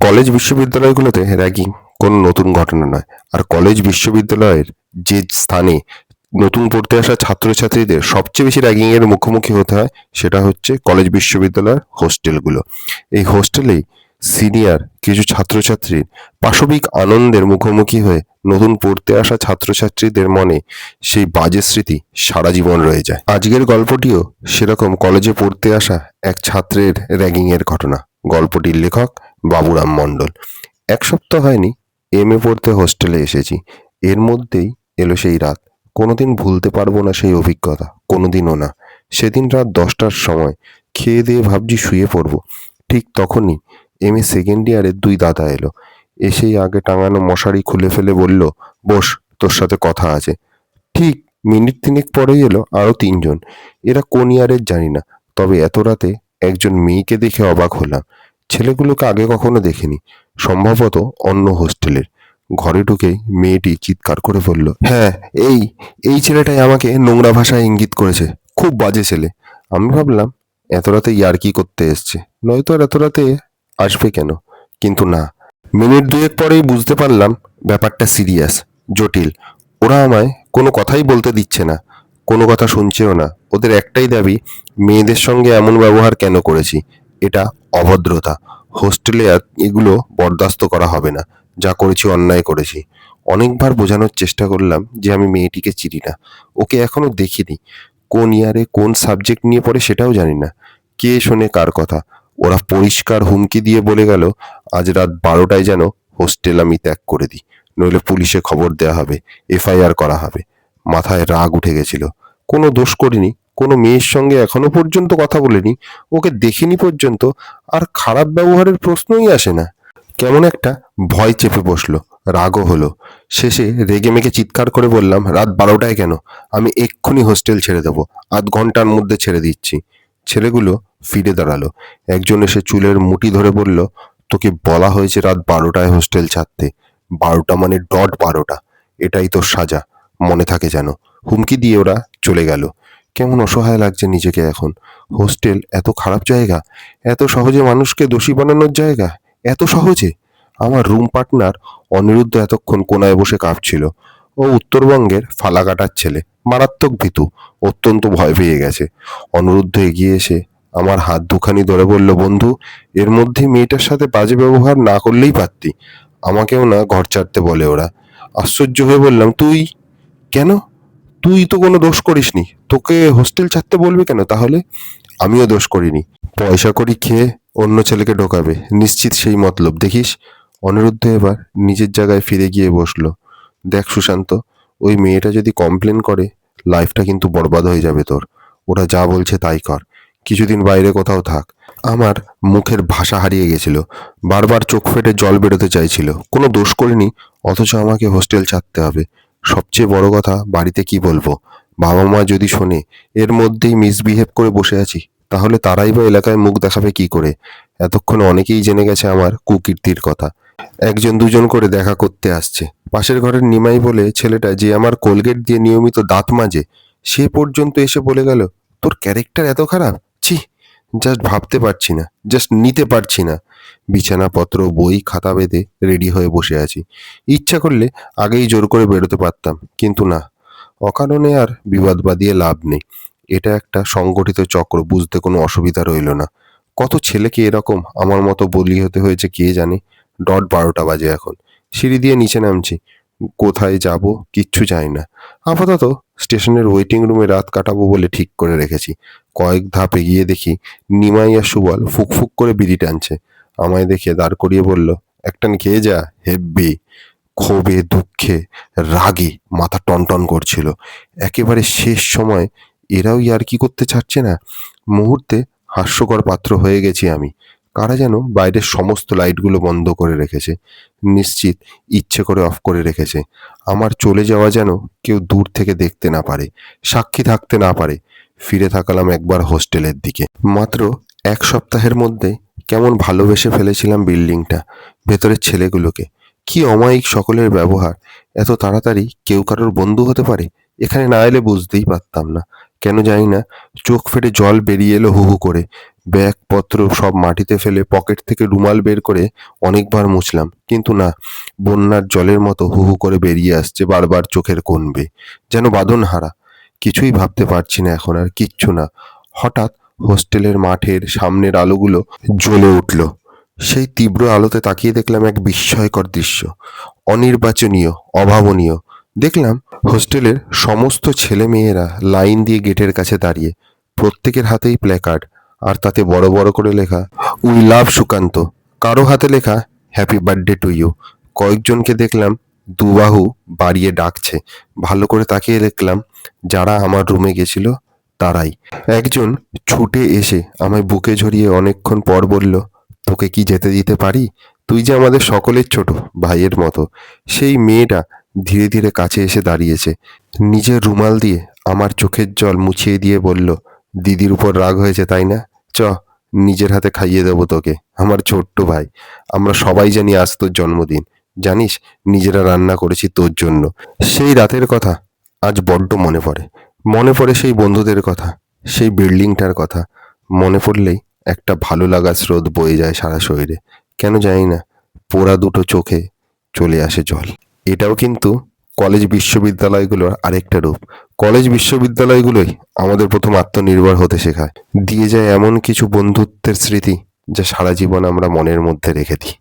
College বিশ্ববিদ্যালয়গুলোতে ragging কোনো নতুন ঘটনা নয়। আর কলেজ বিশ্ববিদ্যালয়ের যে স্থানে নতুন পড়তে আসা ছাত্রছাত্রীদের সবচেয়ে বেশি র্যাগিং এর মুখোমুখি হতে হয় সেটা হচ্ছে কলেজ বিশ্ববিদ্যালয়ের হোস্টেলগুলো। এই হোস্টেলেই সিনিয়র কিছু ছাত্রছাত্রীর পাশবিক আনন্দের মুখোমুখি হয়ে নতুন পড়তে আসা ছাত্রছাত্রীদের মনে সেই বাজে স্মৃতি সারা জীবন রয়ে যায়। আজকের গল্পটিও সেরকম কলেজে পড়তে আসা এক ছাত্রের র্যাগিং এর ঘটনা। গল্পটির লেখক বাবুরাম মণ্ডল। এক সপ্তাহ হয়নি এমএ পড়তে হোস্টেলে এসেছি। এর মধ্যেই এলো সেই রাত। কোনোদিন ভুলতে পারবো না সেই অভিজ্ঞতা, কোনোদিনও না। সেদিন রাত 10টার সময় খেয়ে দিয়ে ভাবছি শুয়ে পড়বো। ঠিক তখনই এমএ সেকেন্ড ইয়ারের 2 দাদা এলো। এসেই আগে টাঙানো মশারি খুলে ফেলে বলল, বস, তোর সাথে কথা আছে। ঠিক মিনিট তিনেক পরেই এলো আরো 3 জন। এরা কোন ইয়ারের জানি না, তবে এত রাতে একজন মেয়েকে দেখে অবাক হলাম। ছেলেগুলোকে আগে কখনো দেখিনি, সম্ভবত অন্য হোস্টেলের। ঘরে ঢুকেই মেয়েটি চিৎকার করে বলল, হ্যাঁ, এই এই ছেলেটাই আমাকে নোংরা ভাষায় ইঙ্গিত করেছে। খুব বাজে ছেলে। আমি ভাবলাম এত রাতে ইয়ার্কি করতে এসছে, নয়তো আর এত রাতে আসবে কেন। কিন্তু না, মিনিট দুয়েক পরেই বুঝতে পারলাম ব্যাপারটা সিরিয়াস, জটিল। ওরা আমায় কোনো কথাই বলতে দিচ্ছে না, কোনো কথা শুনছেও না। ওদের একটাই দাবি, মেয়েদের সঙ্গে এমন ব্যবহার কেন করেছি, এটা অভদ্রতা। হোস্টেলে এগুলো বরদাস্ত করা হবে না। যা করেছি অন্যায় করেছি। অনেকবার বোঝানোর চেষ্টা করলাম যে আমি মেয়েটিকে চিনি না, ওকে এখনো দেখিনি। কোন ইয়ারে কোন সাবজেক্ট নিয়ে পড়ে সেটাও জানি না। কে শোনে কার কথা। ওরা পরিষ্কার হুমকি দিয়ে বলে গেল, আজ রাত 12টায় যেন হোস্টেল আমি ত্যাগ করে দিই, নইলে পুলিশে খবর দেওয়া হবে, এফআইআর করা হবে। মাথায় রাগ উঠে গেছিল। কোনো দোষ করিনি, কোনো মেয়ের সঙ্গে এখনো পর্যন্ত কথা বলিনি, ওকে দেখিনি পর্যন্ত, আর খারাপ ব্যবহারের প্রশ্নই আসে না। কেমন একটা ভয় চেপে বসলো, রাগও হলো। শেষে রেগে মেগে চিৎকার করে বললাম, রাত 12টায় কেন? আমি এক্ষুনি হোস্টেল ছেড়ে দেবো, আধ ঘন্টার মধ্যে ছেড়ে দিচ্ছি। ছেলেগুলো ফিরে দাঁড়ালো। একজন এসে চুলের মুঠি ধরে বলল, তোকে বলা হয়েছে রাত 12টায় হোস্টেল ছাড়তে। 12টা মানে ডট 12টা। এটাই তোর সাজা, মনে থাকে যেন। হুমকি দিয়ে ওরা চলে গেল। কেমন অসহায় লাগছে নিজেকে এখন। হোস্টেল এত খারাপ জায়গা, এত সহজে মানুষকে দোষী বানানোর জায়গা, এত সহজে। আমার রুম পার্টনার অনিরুদ্ধ এতক্ষণ কোনায় বসে কাঁপছিল। ও উত্তরবঙ্গের ফালাকাটার ছেলে, মারাত্মক ভীতু, অত্যন্ত ভয় পেয়ে গেছে। অনিরুদ্ধ এগিয়ে এসে আমার হাত দুখানি ধরে বলল, বন্ধু, এর মধ্যে মেয়েটার সাথে বাজে ব্যবহার না করলেই পারতি। আমাকেও না ঘর ছাড়তে বলে ওরা। আশ্চর্য হয়ে বললাম, তুই কেন? তুই তো কোনো দোষ করিসনি, তোকে হোস্টেল ছাড়তে বলবে কেন তাহলে? আমিও দোষ করিনি। পয়সা কড়ি খেয়ে অন্য ছেলেকে ঢোকাবে, নিশ্চিত সেই মতলব। দেখিস। অনিরুদ্ধ এবার নিজের জায়গায় ফিরে গিয়ে বসলো। দেখ সুশান্ত, ওই মেয়েটা যদি কমপ্লেন করে, লাইফটা কিন্তু বরবাদ হয়ে যাবে তোর। ওরা যা বলছে তাই কর। কিছুদিন বাইরে কোথাও থাক। আমার মুখের ভাষা হারিয়ে গেছিল। বারবার চোখ ফেটে জল বেরোতে চাইছিল। কোনো দোষ করিনি, অথচ আমাকে হোস্টেল ছাড়তে হবে। সবচেয়ে বড় কথা, বাড়িতে কি বলবো? বাবা মা যদি শোনে এর মধ্যেই মিসবিহেভ করে বসে আছি, তাহলে তারাই বা এলাকায় মুখ দেখাবে কি করে? এতক্ষণে অনেকেই জেনে গেছে আমার কুকীর্তির কথা। একজন দুজন করে দেখা করতে আসছে। পাশের ঘরের নিমাই বলে ছেলেটা, যে আমার কোলগেট দিয়ে নিয়মিত দাঁত মাজে, সে পর্যন্ত এসে বলে গেল, তোর ক্যারেক্টার এত খারাপ, ছি। জাস্ট ভাবতে পারছি না, জাস্ট নিতে পারছি না। বিছানাপত্র, বই, খাতা বেঁধে রেডি হয়ে বসে আছি। ইচ্ছা করলে আগেই জোর করে বেরোতে পারতাম, কিন্তু না। অকারণে আর বিবাদ বাঁধিয়ে লাভ নেই। এটা একটা সংগঠিত চক্র, বুঝতে কোনো অসুবিধা রইল না। কত ছেলেকে এরকম আমার মতো বলি হতে হয়েছে কে জানে। ডট 12টা বাজে এখন। সিঁড়ি দিয়ে নিচে নামছি। কোথায় যাব কিচ্ছু জানি না। আপাতত স্টেশনের ওয়েটিং রুমে রাত কাটাবো বলে ঠিক করে রেখেছি। কয়েক ধাপ এগিয়ে দেখি নিমাই আর সুবল ফুক করে বিড়ি টানছে। আমায় দেখে দাঁড় করিয়ে বলল, একটান খেয়ে যা, হেব্বি। ক্ষোভে, দুঃখে, রাগে মাথা টনটন করছিল। একেবারে শেষ সময় এরাও ইয়ার্কি করতে ছাড়ছে না। মুহূর্তে হাস্যকর পাত্র হয়ে গেছি আমি। কারা যেন বাইরের সমস্ত লাইটগুলো বন্ধ করে রেখেছে। নিশ্চিত ইচ্ছে করে অফ করে রেখেছে। আমার চলে যাওয়া যেন কেউ দূর থেকে দেখতে না পারে, সাক্ষী থাকতে না পারে। ফিরে তাকালাম একবার হোস্টেলের দিকে। মাত্র 1 সপ্তাহের মধ্যে কেমন ভালোবেসে ফেলেছিলাম বিল্ডিংটা, ভেতরের ছেলেগুলোকে। কি অমায়িক সকলের ব্যবহার। এত তাড়াতাড়ি কেউ কারোর বন্ধু হতে পারে? এখানে না এলে বুঝতেই পারতাম না। কেন জানি না চোখ ফেটে জল বেরিয়ে এলো হু হু করে। ব্যাগপত্র সব মাটিতে ফেলে পকেট থেকে রুমাল বের করে অনেকবার মুছলাম, কিন্তু না, বন্যার জলের মতো হু হু করে বেরিয়ে আসছে বারবার চোখের কোণ বেয়ে, যেন বাঁধনহারা। কিছুই ভাবতে পারছি না এখন, আর কিচ্ছু না। হঠাৎ হোস্টেলের মাঠের সামনের আলোগুলো জ্বলে উঠল। সেই তীব্র আলোতে তাকিয়ে দেখলাম এক বিস্ময়কর দৃশ্য, অনির্বাচনীয়, অভাবনীয়। দেখলাম হোস্টেলের সমস্ত ছেলেমেয়েরা লাইন দিয়ে গেটের কাছে দাঁড়িয়ে, প্রত্যেকের হাতেই প্ল্যাকার্ড, আর তাতে বড় বড় করে লেখা, উই লাভ সুকান্ত। কারো হাতে লেখা, হ্যাপি বার্থডে টু ইউ। কয়েকজনকে দেখলাম দুবাহু বাড়িয়ে ডাকছে। ভালো করে তাকিয়ে দেখলাম যারা আমার রুমে গেছিল তারাই। একজন ছুটে এসে আমায় বুকে জড়িয়ে অনেকক্ষণ পর বলল, তোকে কি যেতে দিতে পারি? তুই যে আমাদের সকলের ছোট ভাইয়ের মতো। সেই মেয়েটা ধীরে ধীরে কাছে এসে দাঁড়িয়েছে, নিজের রুমাল দিয়ে আমার চোখের জল মুছিয়ে দিয়ে বলল, দিদির উপর রাগ হয়েছে তাই না? চ, নিজের হাতে খাইয়ে দেবো তোকে, আমার ছোট্ট ভাই। আমরা সবাই জানি আজ তোর জন্মদিন। জানিস, নিজেরা রান্না করেছি তোর জন্য। সেই রাতের কথা আজ বড্ড মনে পড়ে। মনে পড়ে সেই বন্ধুদের কথা, সেই বিল্ডিংটার কথা। মনে পড়লেই একটা ভালো লাগার স্রোত বয়ে যায় সারা শরীরে। কেন জানি না, পোড়া দুটো চোখে চলে আসে জল। এটাও কিন্তু কলেজ বিশ্ববিদ্যালয়গুলোর আরেকটা রূপ। কলেজ বিশ্ববিদ্যালয়গুলোই আমাদের প্রথম আত্মনির্ভর হতে শেখায়, দিয়ে যায় এমন কিছু বন্ধুত্বের স্মৃতি যা সারা জীবন আমরা মনের মধ্যে রেখে দিই।